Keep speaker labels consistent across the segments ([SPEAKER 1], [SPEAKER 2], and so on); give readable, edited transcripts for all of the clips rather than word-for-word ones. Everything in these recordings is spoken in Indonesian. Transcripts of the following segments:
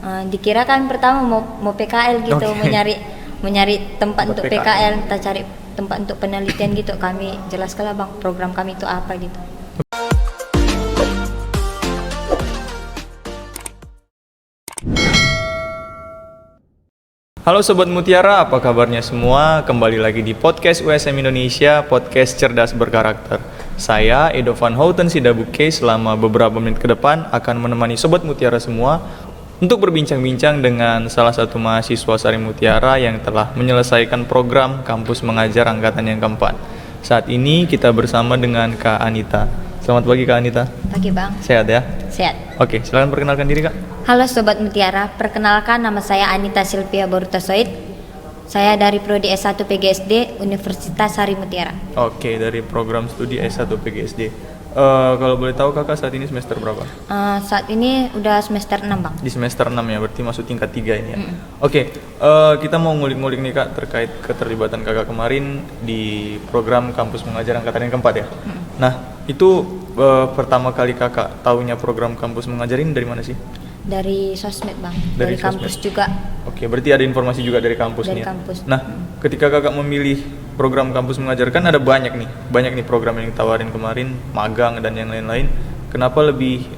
[SPEAKER 1] Dikira kami pertama mau PKL gitu, mau nyari tempat untuk PKL, kita cari tempat untuk penelitian gitu. Kami jelaskanlah bang program kami itu apa gitu.
[SPEAKER 2] Halo Sobat Mutiara, apa kabarnya semua? Kembali lagi di podcast USM Indonesia, podcast cerdas berkarakter. Saya, Edo Van Houten Sidabuke, selama beberapa menit ke depan akan menemani Sobat Mutiara semua untuk berbincang-bincang dengan salah satu mahasiswa Sari Mutiara yang telah menyelesaikan program Kampus Mengajar Angkatan yang keempat. Saat ini kita bersama dengan Kak Anita. Selamat pagi Kak Anita.
[SPEAKER 1] Pagi bang.
[SPEAKER 2] Sehat ya?
[SPEAKER 1] Sehat.
[SPEAKER 2] Oke, silakan perkenalkan diri Kak.
[SPEAKER 1] Halo Sobat Mutiara, perkenalkan nama saya Anita Silvia Borutasoid. Saya dari Prodi S1 PGSD Universitas Sari Mutiara.
[SPEAKER 2] Oke, dari program studi S1 PGSD. Kalau boleh tahu kakak saat ini semester berapa?
[SPEAKER 1] Saat ini udah semester 6 bang.
[SPEAKER 2] Di semester 6 ya, berarti masuk tingkat 3 ini ya. Oke, kita mau ngulik-ngulik nih kak terkait keterlibatan kakak kemarin di program Kampus Mengajar Angkatan yang keempat ya. Nah, itu pertama kali kakak taunya program Kampus Mengajar ini dari mana sih?
[SPEAKER 1] Dari sosmed bang,
[SPEAKER 2] Dari
[SPEAKER 1] dari kampus
[SPEAKER 2] sosmed.
[SPEAKER 1] juga.
[SPEAKER 2] Oke, berarti ada informasi juga dari kampus
[SPEAKER 1] Dari
[SPEAKER 2] nih ya?
[SPEAKER 1] kampus.
[SPEAKER 2] Nah, ketika kakak memilih program Kampus Mengajar, kan ada banyak nih program yang ditawarin kemarin, magang dan yang lain-lain. Kenapa lebih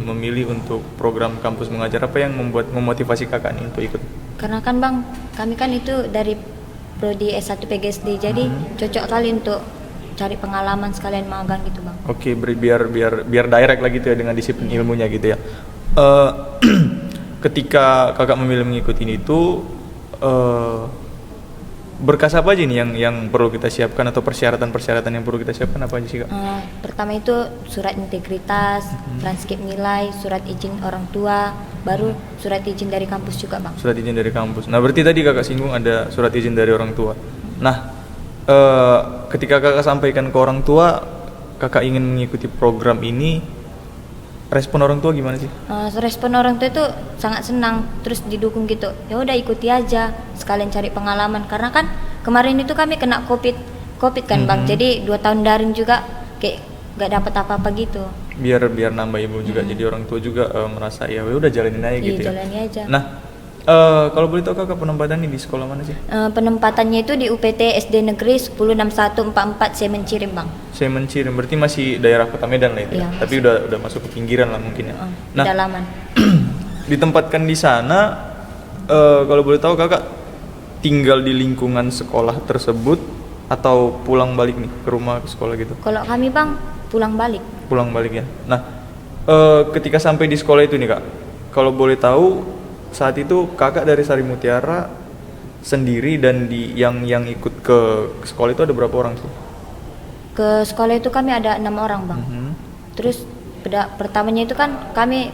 [SPEAKER 2] memilih untuk program Kampus Mengajar? Apa yang memotivasi kakak nih untuk ikut?
[SPEAKER 1] Karena kan bang, kami kan itu dari Prodi S1 PGSD, jadi cocok kali untuk cari pengalaman sekalian magang gitu bang.
[SPEAKER 2] Oke, biar direct lagi tuh ya dengan disiplin ilmunya gitu ya. Ketika kakak memilih mengikuti ini itu berkas apa aja nih yang perlu kita siapkan atau persyaratan yang perlu kita siapkan apa aja sih kak?
[SPEAKER 1] Pertama itu surat integritas, transkrip nilai, surat izin orang tua, baru surat izin dari kampus juga bang.
[SPEAKER 2] Surat izin dari kampus. Nah berarti tadi kakak singgung ada surat izin dari orang tua. Nah ketika kakak sampaikan ke orang tua kakak ingin mengikuti program ini, respon orang tua gimana sih?
[SPEAKER 1] Respon orang tua itu sangat senang, terus didukung gitu. Ya udah ikuti aja, sekalian cari pengalaman. Karena kan kemarin itu kami kena covid kan bang. Jadi 2 tahun daring juga kayak gak dapat apa-apa gitu.
[SPEAKER 2] Biar nambah ilmu juga. Jadi orang tua juga merasa ya udah jalanin aja gitu ya.
[SPEAKER 1] Jalani aja.
[SPEAKER 2] Nah kalau boleh tahu kakak penempatannya di sekolah mana sih?
[SPEAKER 1] Penempatannya itu di UPT SD Negeri 106144 Semen Cirim bang.
[SPEAKER 2] Semen Cirim, berarti masih daerah Kota Medan lah itu ya?
[SPEAKER 1] Iya,
[SPEAKER 2] Tapi udah masuk ke pinggiran lah mungkin ya. Nah,
[SPEAKER 1] pedalaman.
[SPEAKER 2] ditempatkan di sana, kalau boleh tahu kakak tinggal di lingkungan sekolah tersebut atau pulang balik nih ke rumah ke sekolah gitu?
[SPEAKER 1] Kalau kami bang pulang balik.
[SPEAKER 2] Pulang balik ya. Nah, ketika sampai di sekolah itu nih kak, kalau boleh tahu saat itu kakak dari Sari Mutiara sendiri dan yang ikut ke sekolah itu ada berapa orang tuh?
[SPEAKER 1] Ke sekolah itu kami ada 6 orang bang. Terus pertamanya itu kan kami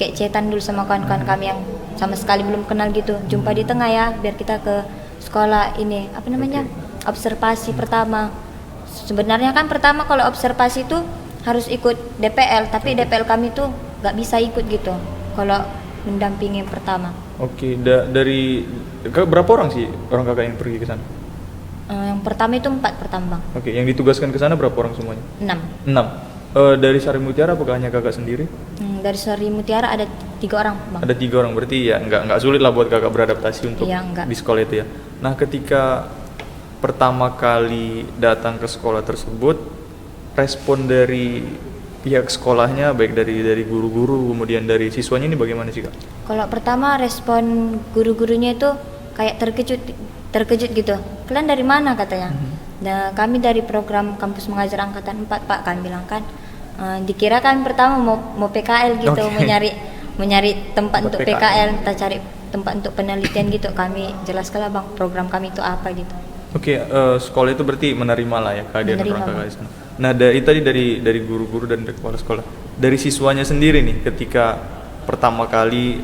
[SPEAKER 1] kayak chatan dulu sama kawan-kawan kami yang sama sekali belum kenal gitu. Jumpa di tengah ya biar kita ke sekolah ini apa namanya observasi pertama. Sebenarnya kan pertama kalau observasi itu harus ikut DPL, tapi DPL kami tuh nggak bisa ikut gitu kalau mendampingi yang pertama. Oke,
[SPEAKER 2] dari berapa orang sih orang kakak yang pergi ke sana?
[SPEAKER 1] Yang pertama itu 4 pertama bang.
[SPEAKER 2] Oke, yang ditugaskan ke sana berapa orang semuanya?
[SPEAKER 1] 6.
[SPEAKER 2] Dari Sari Mutiara apakah hanya kakak sendiri?
[SPEAKER 1] Dari Sari Mutiara ada 3 orang bang.
[SPEAKER 2] Ada 3 orang, berarti ya nggak sulit lah buat kakak beradaptasi untuk di sekolah itu ya. Nah ketika pertama kali datang ke sekolah tersebut, respon dari pihak sekolahnya baik dari guru-guru kemudian dari siswanya ini bagaimana sih kak?
[SPEAKER 1] Kalau pertama respon guru-gurunya itu kayak terkejut gitu. Kalian dari mana katanya? Nah kami dari program Kampus Mengajar Angkatan 4 pak, kami bilang kan dikira kami pertama mau PKL gitu, mau nyari tempat untuk PKL, kita cari tempat untuk penelitian gitu. Kami jelaskanlah bang program kami itu apa gitu.
[SPEAKER 2] Oke, sekolah itu berarti menerima lah ya kehadiran orang kakak di sana. Nah dari guru-guru dan dari kepala sekolah, dari siswanya sendiri nih ketika pertama kali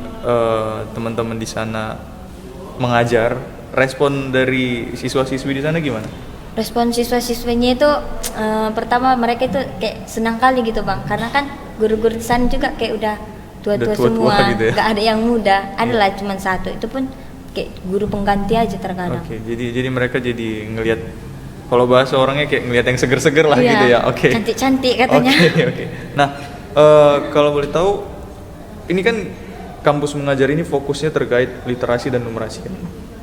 [SPEAKER 2] teman-teman di sana mengajar, respon dari siswa-siswi di sana gimana?
[SPEAKER 1] Respon siswa-siswinya itu pertama mereka itu kayak senang kali gitu bang, karena kan guru-guru di sana juga kayak udah tua-tua semua,
[SPEAKER 2] gitu ya?
[SPEAKER 1] Gak ada yang muda, adalah cuma satu, itu pun kayak guru pengganti aja terkadang.
[SPEAKER 2] Oke, jadi mereka jadi ngelihat, kalau bahasa orangnya kayak ngelihat yang seger-seger lah gitu ya. Oke.
[SPEAKER 1] Cantik-cantik katanya.
[SPEAKER 2] Oke. Nah, kalau boleh tahu, ini kan kampus mengajar ini fokusnya terkait literasi dan numerasi.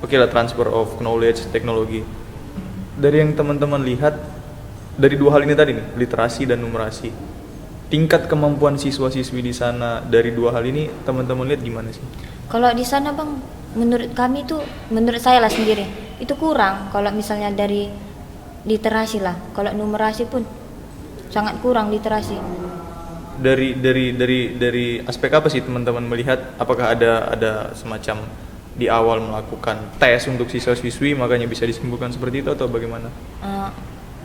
[SPEAKER 2] Oke lah, transfer of knowledge, teknologi. Dari yang teman-teman lihat dari dua hal ini tadi nih, literasi dan numerasi. Tingkat kemampuan siswa-siswi di sana dari dua hal ini teman-teman lihat gimana sih?
[SPEAKER 1] Kalau di sana Bang, menurut kami tuh, menurut saya lah sendiri, itu kurang kalau misalnya dari literasi lah. Kalau numerasi pun sangat kurang literasi.
[SPEAKER 2] Dari aspek apa sih teman-teman melihat, apakah ada semacam di awal melakukan tes untuk siswa-siswi makanya bisa disimpulkan seperti itu atau bagaimana?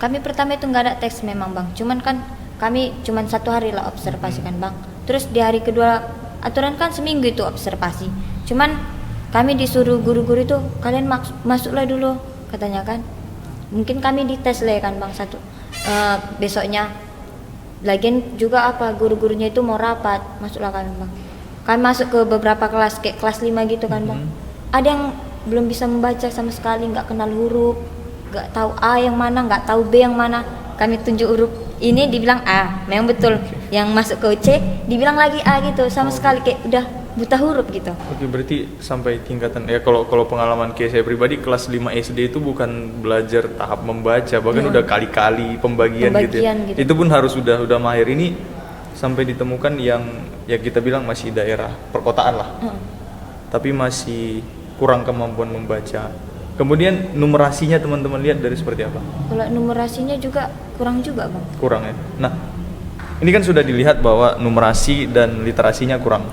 [SPEAKER 1] Kami pertama itu nggak ada tes memang Bang, cuman kan kami cuman 1 hari lah observasi kan Bang. Terus di hari kedua, aturan kan seminggu itu observasi, cuman kami disuruh guru-guru itu, kalian masuklah dulu katanya kan. Mungkin kami dites lah kan Bang besoknya. Lagian juga guru-gurunya itu mau rapat, masuklah kami Bang. Kami masuk ke beberapa kelas, kayak kelas 5 gitu kan Bang. Ada yang belum bisa membaca sama sekali, nggak kenal huruf, nggak tahu A yang mana, nggak tahu B yang mana. Kami tunjuk huruf ini, dibilang A, memang betul. Yang masuk ke C, dibilang lagi A gitu, sama sekali kayak udah buta huruf gitu.
[SPEAKER 2] Oke, berarti sampai tingkatan ya, kalau pengalaman kayak saya pribadi kelas 5 SD itu bukan belajar tahap membaca, bahkan udah kali-kali pembagian gitu ya.
[SPEAKER 1] Gitu.
[SPEAKER 2] Itu pun harus udah mahir. Ini sampai ditemukan yang ya kita bilang masih daerah perkotaan lah. Tapi masih kurang kemampuan membaca. Kemudian numerasinya teman-teman lihat dari seperti apa?
[SPEAKER 1] Kalau numerasinya juga kurang juga Bang.
[SPEAKER 2] Kurang ya. Nah, ini kan sudah dilihat bahwa numerasi dan literasinya kurang.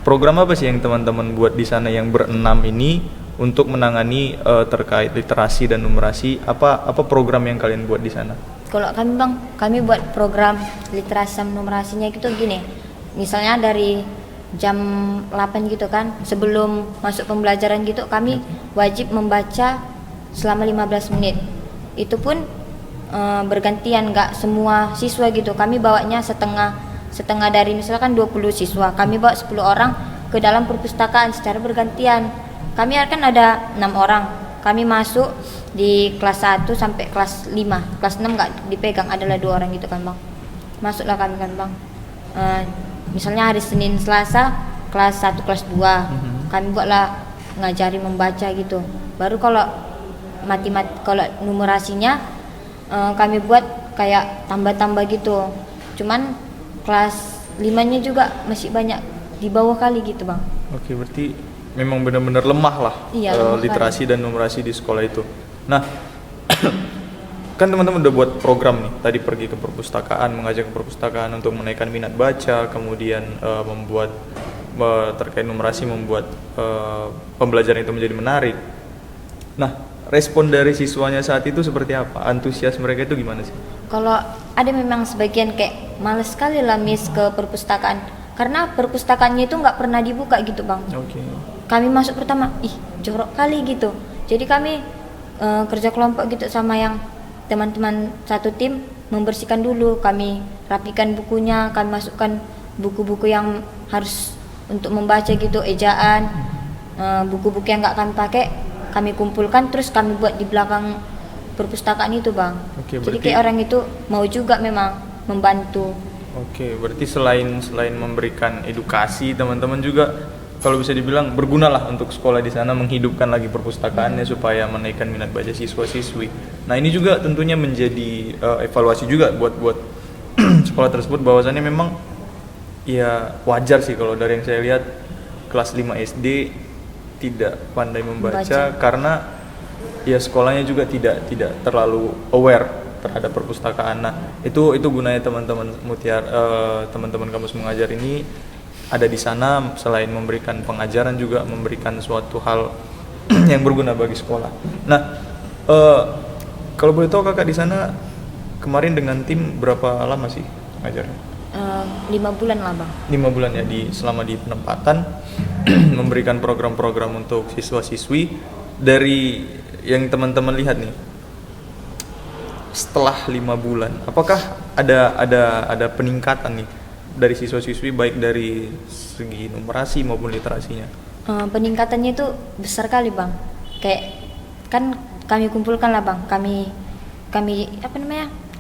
[SPEAKER 2] Program apa sih yang teman-teman buat di sana yang berenam ini untuk menangani terkait literasi dan numerasi? Apa program yang kalian buat di sana?
[SPEAKER 1] Kalau kami Bang, kami buat program literasi sama numerasinya gitu gini. Misalnya dari jam 8 gitu kan, sebelum masuk pembelajaran gitu kami wajib membaca selama 15 menit. Itu pun bergantian, nggak semua siswa gitu. Kami bawanya setengah dari misalkan 20 siswa, kami bawa 10 orang ke dalam perpustakaan secara bergantian. Kami akan ada 6 orang, kami masuk di kelas 1 sampai kelas 5, kelas 6 nggak dipegang, adalah 2 orang gitu kan Bang. Masuklah kami kan Bang, misalnya hari Senin Selasa kelas 1 kelas 2 kami buatlah ngajari membaca gitu. Baru kalau kalau numerasinya kami buat kayak tambah-tambah gitu. Cuman kelas 5-nya juga masih banyak di bawah kali gitu Bang.
[SPEAKER 2] Oke, berarti memang benar-benar lemah lah literasi dan numerasi di sekolah itu. Nah, kan teman-teman udah buat program nih, tadi pergi ke perpustakaan, mengajak ke perpustakaan untuk menaikkan minat baca, kemudian membuat terkait numerasi, membuat pembelajaran itu menjadi menarik. Nah, respon dari siswanya saat itu seperti apa? Antusias mereka itu gimana sih?
[SPEAKER 1] Kalau ada memang sebagian kayak males sekali lah miss ke perpustakaan, karena perpustakaannya itu nggak pernah dibuka gitu Bang.
[SPEAKER 2] Oke.
[SPEAKER 1] Kami masuk pertama, jorok kali gitu. Jadi kami kerja kelompok gitu sama yang teman-teman satu tim, membersihkan dulu, kami rapikan bukunya, kami masukkan buku-buku yang harus untuk membaca gitu, ejaan, buku-buku yang nggak kami pakai, kami kumpulkan terus kami buat di belakang perpustakaan itu Bang.
[SPEAKER 2] Oke,
[SPEAKER 1] jadi kayak orang itu mau juga memang membantu.
[SPEAKER 2] Oke, berarti selain memberikan edukasi, teman-teman juga kalau bisa dibilang berguna lah untuk sekolah di sana, menghidupkan lagi perpustakaannya supaya menaikkan minat baca siswa-siswi. Nah, ini juga tentunya menjadi evaluasi juga buat sekolah tersebut, bahwasannya memang ya wajar sih kalau dari yang saya lihat kelas 5 SD tidak pandai membaca karena ya sekolahnya juga tidak terlalu aware terhadap perpustakaan. Nah, itu gunanya teman-teman teman-teman kampus mengajar ini ada di sana, selain memberikan pengajaran juga memberikan suatu hal yang berguna bagi sekolah. Nah, kalau boleh tahu kakak di sana kemarin dengan tim berapa lama sih ngajarnya?
[SPEAKER 1] 5 bulan lah Bang.
[SPEAKER 2] 5 bulan ya, selama di penempatan memberikan program-program untuk siswa-siswi. Dari yang teman-teman lihat nih, setelah 5 bulan, apakah ada peningkatan nih dari siswa-siswi baik dari segi numerasi maupun literasinya?
[SPEAKER 1] Peningkatannya itu besar kali Bang. Kayak kan kami kumpulkan lah Bang, kami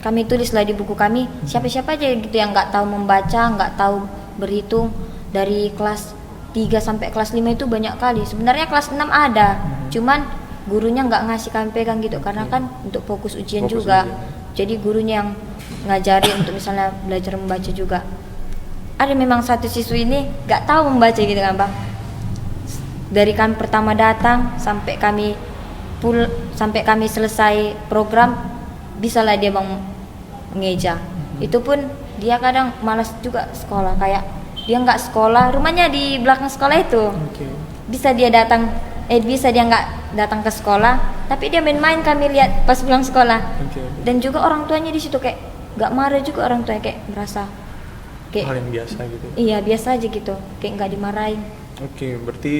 [SPEAKER 1] kami tulislah di buku kami siapa-siapa aja gitu yang nggak tahu membaca, nggak tahu berhitung, dari kelas 3 sampai kelas 5 itu banyak kali. Sebenarnya kelas 6 ada, cuman gurunya nggak ngasih kami pegang gitu karena kan untuk fokus ujian juga. Jadi gurunya yang ngajarin untuk misalnya belajar membaca juga. Ada memang satu siswi ini nggak tahu membaca gitu kan bang. Dari kami pertama datang sampai kami selesai program, bisalah dia bang ngeja. Itu pun dia kadang malas juga sekolah, kayak dia nggak sekolah, rumahnya di belakang sekolah itu. Bisa dia nggak datang ke sekolah, tapi dia main-main kami lihat pas pulang sekolah. Dan juga orang tuanya di situ kayak nggak marah juga, orang tuanya kayak merasa kayak
[SPEAKER 2] hal yang biasa gitu.
[SPEAKER 1] Iya biasa aja gitu, kayak nggak dimarahin.
[SPEAKER 2] Berarti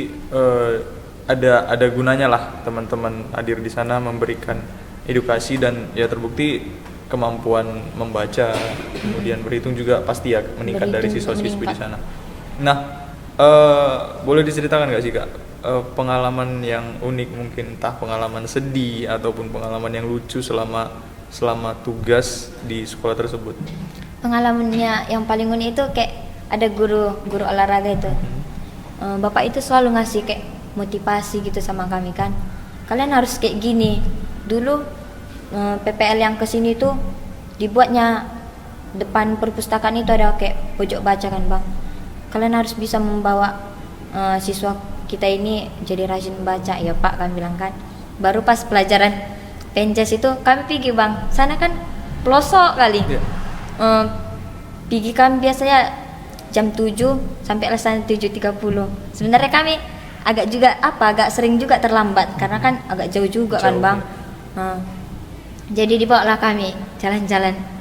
[SPEAKER 2] ada gunanya lah teman-teman hadir di sana memberikan edukasi dan ya terbukti kemampuan membaca kemudian berhitung juga pasti ya meningkat dari siswa-siswi di sana. Nah, boleh diceritakan nggak sih Kak pengalaman yang unik, mungkin entah pengalaman sedih ataupun pengalaman yang lucu selama tugas di sekolah tersebut?
[SPEAKER 1] Pengalamannya yang paling unik itu kayak ada guru olahraga itu. Bapak itu selalu ngasih kayak motivasi gitu sama kami kan. Kalian harus kayak gini. Dulu PPL yang kesini tuh dibuatnya depan perpustakaan itu ada kayak pojok baca kan bang. Kalian harus bisa membawa siswa kita ini jadi rajin membaca ya Pak, kami bilang kan. Baru pas pelajaran pences itu kami pergi bang, sana kan pelosok kali. Pergi kami biasanya jam 7 sampai alasan 7.30. Sebenarnya kami agak sering juga terlambat karena kan agak jauh juga kan bang. Jadi dibawalah kami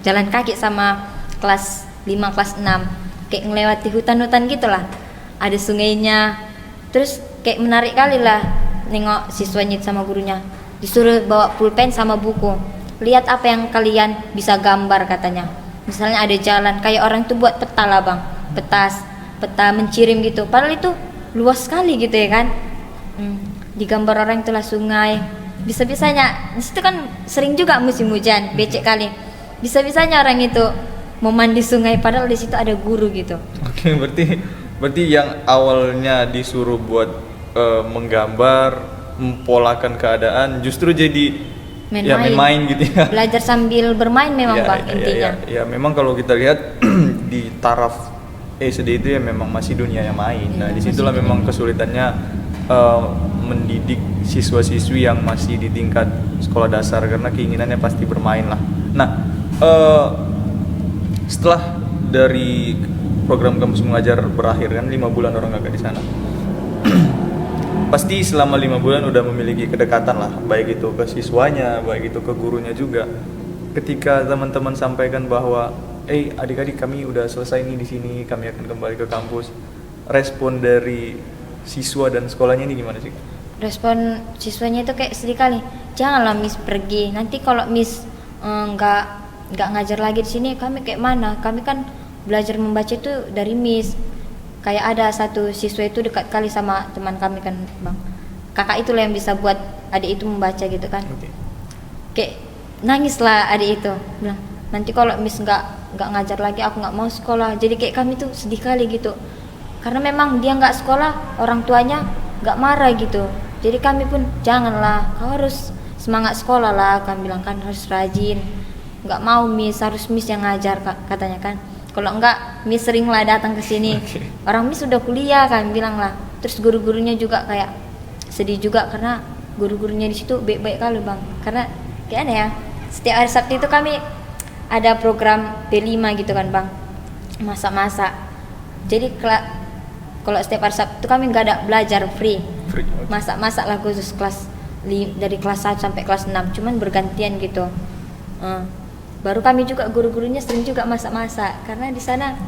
[SPEAKER 1] jalan kaki sama kelas 5 kelas 6 kayak ngelewati hutan-hutan gitulah, ada sungainya. Terus kayak menarik kali lah nengok siswanya sama gurunya, disuruh bawa pulpen sama buku, lihat apa yang kalian bisa gambar katanya. Misalnya ada jalan, kayak orang itu buat peta lah bang, peta mencirim gitu, padahal itu luas sekali gitu ya kan. Digambar orang itulah sungai. Bisa-bisanya di situ kan sering juga musim hujan, becek kali. Bisa-bisanya orang itu mau mandi sungai, padahal di situ ada guru gitu.
[SPEAKER 2] Berarti yang awalnya disuruh buat menggambar, mempolakan keadaan, justru jadi main-main gitu ya.
[SPEAKER 1] Belajar sambil bermain memang bang intinya.
[SPEAKER 2] Ya, memang kalau kita lihat di taraf SD itu ya memang masih dunia yang main. Nah, disitulah memang kesulitannya mendidik siswa-siswi yang masih di tingkat sekolah dasar karena keinginannya pasti bermain lah. Nah, setelah dari program kampus mengajar berakhir kan 5 bulan orang kakak di sana. Pasti selama 5 bulan udah memiliki kedekatan lah, baik itu ke siswanya, baik itu ke gurunya juga. Ketika teman-teman sampaikan bahwa adik-adik kami udah selesai nih di sini, kami akan kembali ke kampus, respon dari siswa dan sekolahnya ini gimana sih?
[SPEAKER 1] Respon siswanya itu kayak sedih kali. Janganlah Miss pergi. Nanti kalau Miss nggak ngajar lagi di sini, kami kayak mana? Kami kan belajar membaca itu dari Miss. Kayak ada satu siswa itu dekat kali sama teman kami kan bang. Kakak itulah yang bisa buat adik itu membaca gitu kan. Kayak nangis lah adik itu. Bilang, nanti kalau Miss nggak ngajar lagi, aku nggak mau sekolah. Jadi kayak kami tuh sedih kali gitu. Karena memang dia nggak sekolah, orang tuanya nggak marah gitu. Jadi kami pun janganlah, kau harus semangat sekolah lah, kami bilang kan harus rajin. Nggak mau Miss, harus Miss yang ngajar katanya kan. Kalau enggak Miss sering lah datang ke sini. Orang Miss sudah kuliah kan bilang lah. Terus guru-gurunya juga kayak sedih juga karena guru-gurunya di situ baik-baik kali bang. Karena kayak aneh ya. Setiap hari Sabtu itu kami ada program P5 gitu kan bang. Masak-masak. Jadi kalau setiap hari Sabtu kami nggak ada belajar free. Masak-masak lah khusus dari kelas 1 sampai kelas 6. Cuman bergantian gitu. Baru kami juga guru-gurunya sering juga masak-masak karena di sana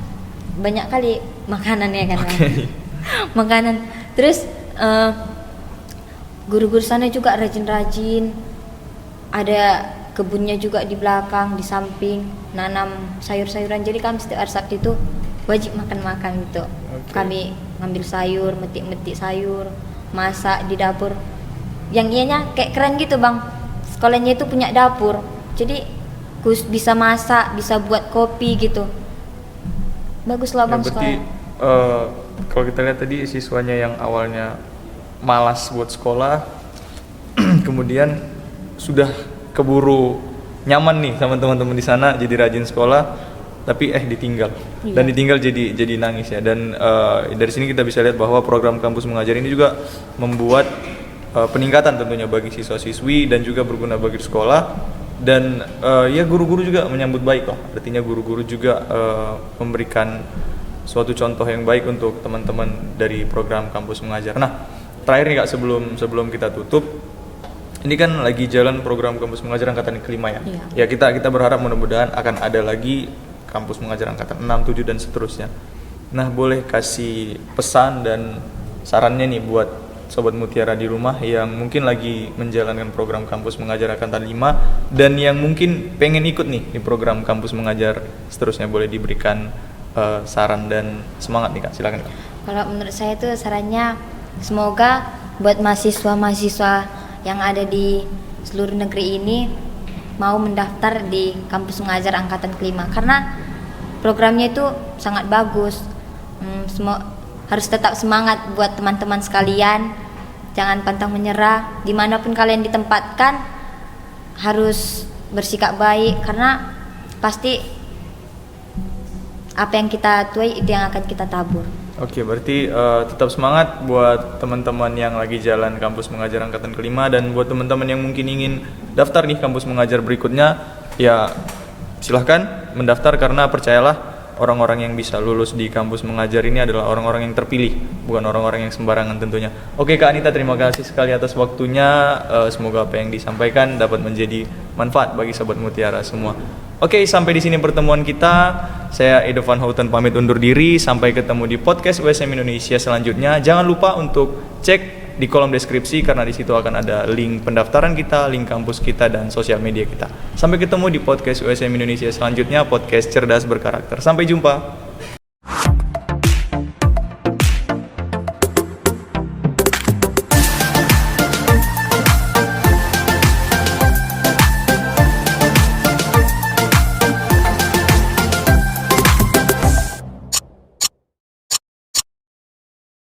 [SPEAKER 1] banyak kali makanan ya kan. Makanan. Terus guru-guru sana juga rajin-rajin. Ada kebunnya juga di belakang, di samping, nanam sayur-sayuran. Jadi kami setiap hari Sabtu itu wajib makan-makan gitu. Kami ngambil sayur, metik-metik sayur, masak di dapur. Yang ianya kayak keren gitu bang. Sekolahnya itu punya dapur. Jadi bisa masak, bisa buat kopi gitu. Bagus lah bang
[SPEAKER 2] sekolah. kalau kita lihat tadi siswanya yang awalnya malas buat sekolah, kemudian sudah keburu nyaman nih sama teman-teman di sana, jadi rajin sekolah, tapi ditinggal.
[SPEAKER 1] Iya.
[SPEAKER 2] Dan ditinggal jadi nangis ya. Dan dari sini kita bisa lihat bahwa program kampus mengajar ini juga membuat peningkatan tentunya bagi siswa-siswi dan juga berguna bagi sekolah. Dan ya guru-guru juga menyambut baik lah. Artinya guru-guru juga memberikan suatu contoh yang baik untuk teman-teman dari program kampus mengajar. Nah, terakhir nih Kak, sebelum kita tutup, ini kan lagi jalan program kampus mengajar angkatan kelima ya.
[SPEAKER 1] Iya.
[SPEAKER 2] Ya kita berharap mudah-mudahan akan ada lagi kampus mengajar angkatan 6, 7 dan seterusnya. Nah, boleh kasih pesan dan sarannya nih buat Sobat Mutiara di rumah yang mungkin lagi menjalankan program kampus mengajar angkatan 5 dan yang mungkin pengen ikut nih di program kampus mengajar seterusnya, boleh diberikan saran dan semangat nih Kak, silakan Kak.
[SPEAKER 1] Kalau menurut saya itu sarannya semoga buat mahasiswa-mahasiswa yang ada di seluruh negeri ini mau mendaftar di kampus mengajar angkatan kelima karena programnya itu sangat bagus. Harus tetap semangat buat teman-teman sekalian, jangan pantang menyerah, dimanapun kalian ditempatkan harus bersikap baik karena pasti apa yang kita tuai itu yang akan kita tabur.
[SPEAKER 2] Oke, berarti tetap semangat buat teman-teman yang lagi jalan kampus mengajar angkatan kelima, dan buat teman-teman yang mungkin ingin daftar nih kampus mengajar berikutnya, ya silahkan mendaftar karena percayalah orang-orang yang bisa lulus di kampus mengajar ini adalah orang-orang yang terpilih, bukan orang-orang yang sembarangan tentunya. Oke Kak Anita, terima kasih sekali atas waktunya. Semoga apa yang disampaikan dapat menjadi manfaat bagi Sobat Mutiara semua. Oke, sampai di sini pertemuan kita. Saya Edo Van Houten pamit undur diri. Sampai ketemu di podcast USM Indonesia selanjutnya. Jangan lupa untuk cek di kolom deskripsi karena di situ akan ada link pendaftaran kita, link kampus kita dan sosial media kita. Sampai ketemu di podcast USM Indonesia selanjutnya, podcast cerdas berkarakter. Sampai jumpa.